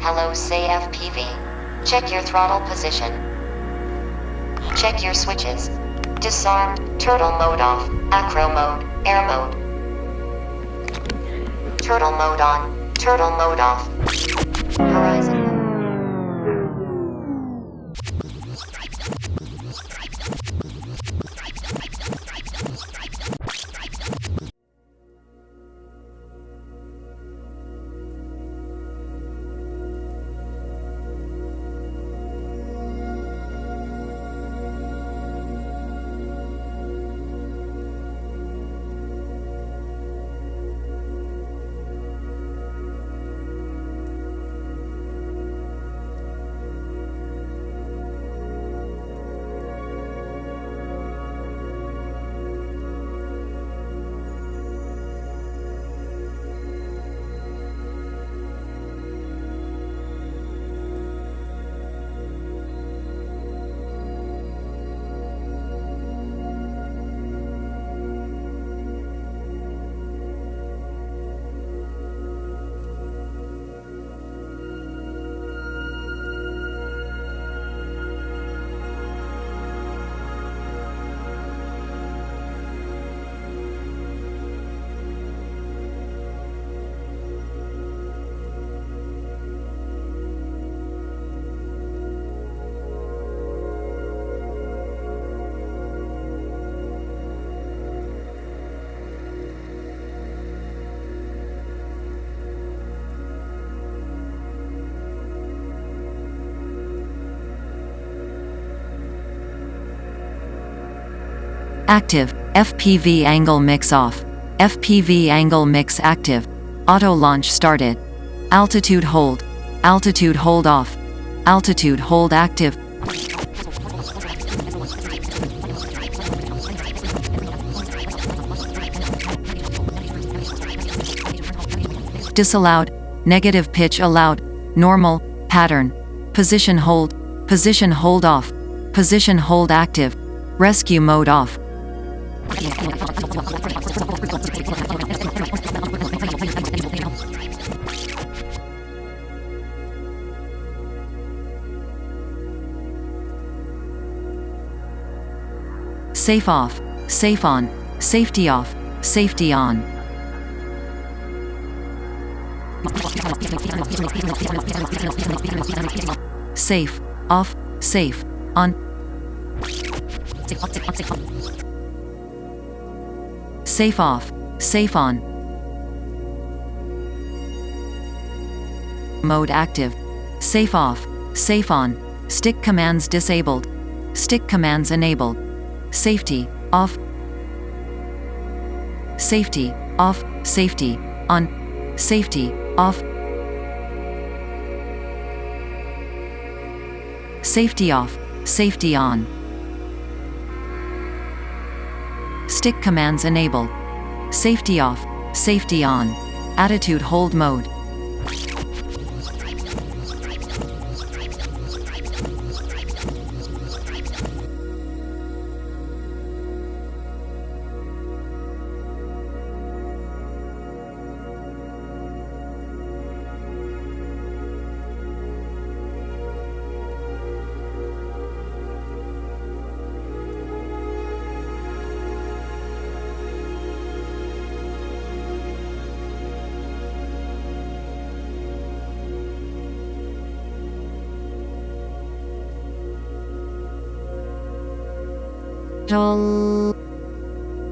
Hello Seii-FPV. Check your throttle position. Check your switches. Disarmed, turtle mode off, acro mode, air mode. Turtle mode on, turtle mode off. Horizon mode. Active, FPV angle mix off. FPV angle mix active. Auto launch started. Altitude hold off. Altitude hold active. Disallowed, negative pitch allowed, normal, pattern. Position hold off. Position hold active. Rescue mode off. Safe off, safe on, safety off, safety on. Safe, off, safe, on. Safe off, safe on. Mode active. Safe off, safe on. Stick commands disabled. Stick commands enabled. Safety, off. Safety, off, safety, on. Safety, off. Safety off, safety on. Stick commands enabled. Safety off, safety on. Attitude hold mode.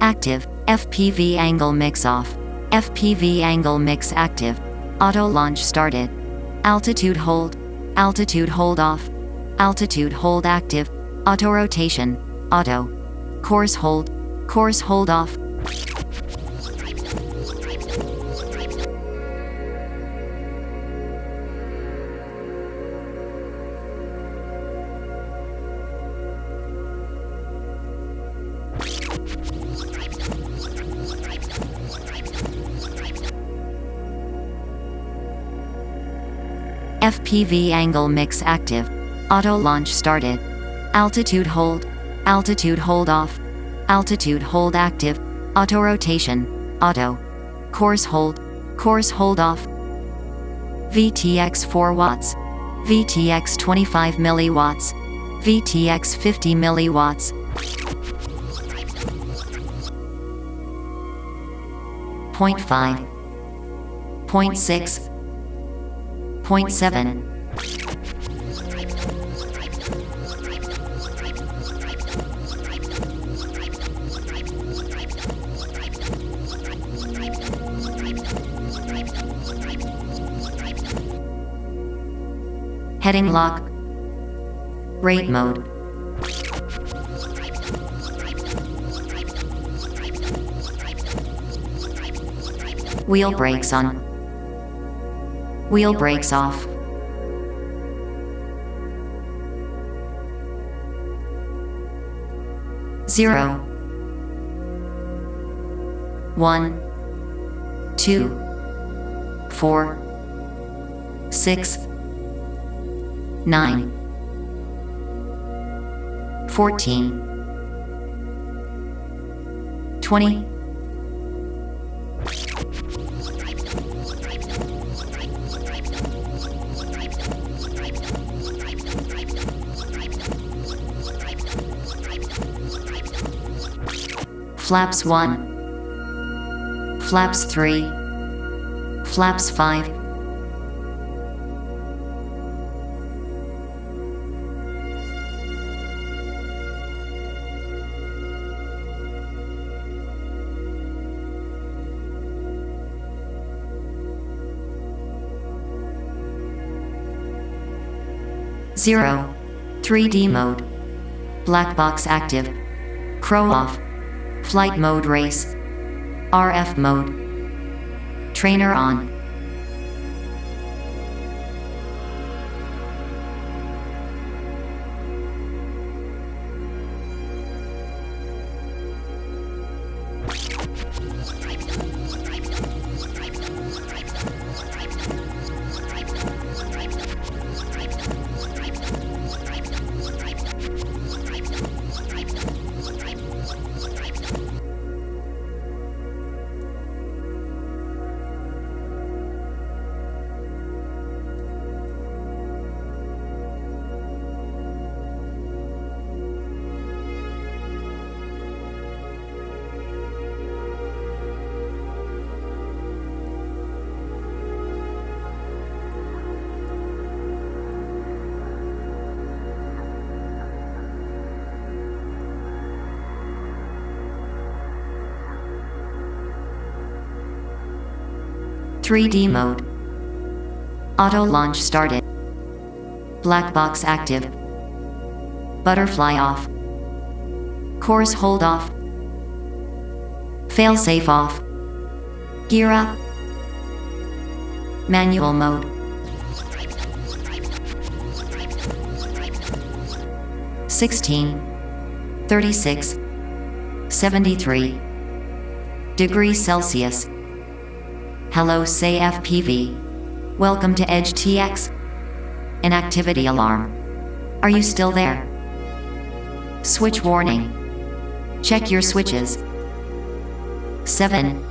Active, FPV angle mix off. FPV angle mix active. Auto launch started. Altitude hold off. Altitude hold active. Auto rotation, auto. Course hold off. FPV angle mix active. Auto launch started. Altitude hold off. Altitude hold active. Auto rotation, auto. Course hold off. VTX 4 watts, VTX 25 milliwatts, VTX 50 milliwatts. 0.5, 0.6, 0.7. Heading lock. Rate mode. Wheel brakes on. Wheel brakes off. Zero. 1, 2, 4, 6, 9, 14, 20, 'Flaps 1, Flaps 3, Flaps 5, Zero. 3D mode. Black box active. Crow off. Flight mode race. RF mode. Trainer on. .3D mode. Auto launch started. Black box active. Butterfly off. Course hold off. Failsafe off. Gear up. Manual mode. (16, 36, 73 degrees Celsius). Hello Seii-FPV. Welcome to EdgeTX. An activity alarm. Are you still there? Switch warning. Check your switches. 7.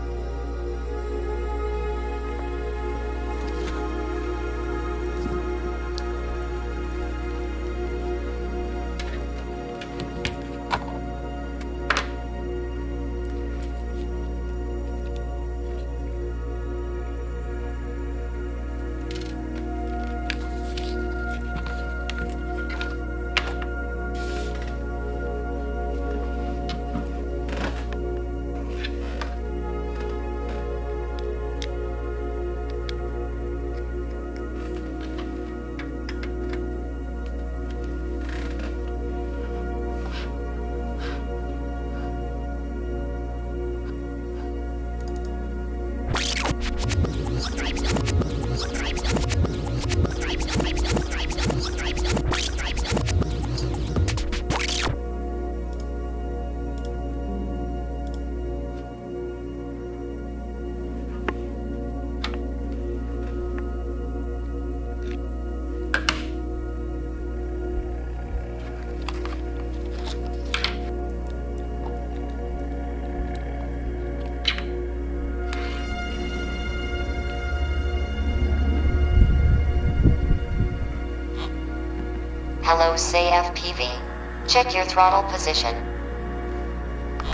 Hello Seii-FPV. Check your throttle position.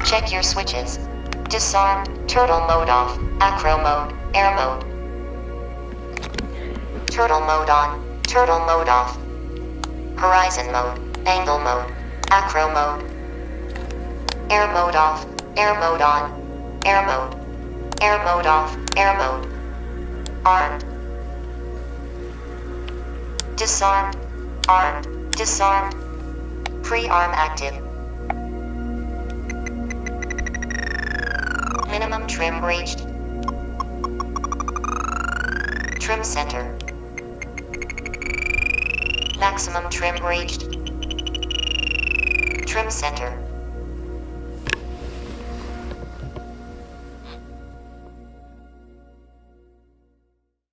Check your switches. Disarmed, turtle mode off, acro mode, air mode. Turtle mode on, turtle mode off. Horizon mode, angle mode, acro mode. Air mode off, air mode on, air mode. Air mode off, air mode. Armed. Disarmed, armed, disarmed. Pre-arm active. Minimum trim reached. Trim center. Maximum trim reached. Trim center.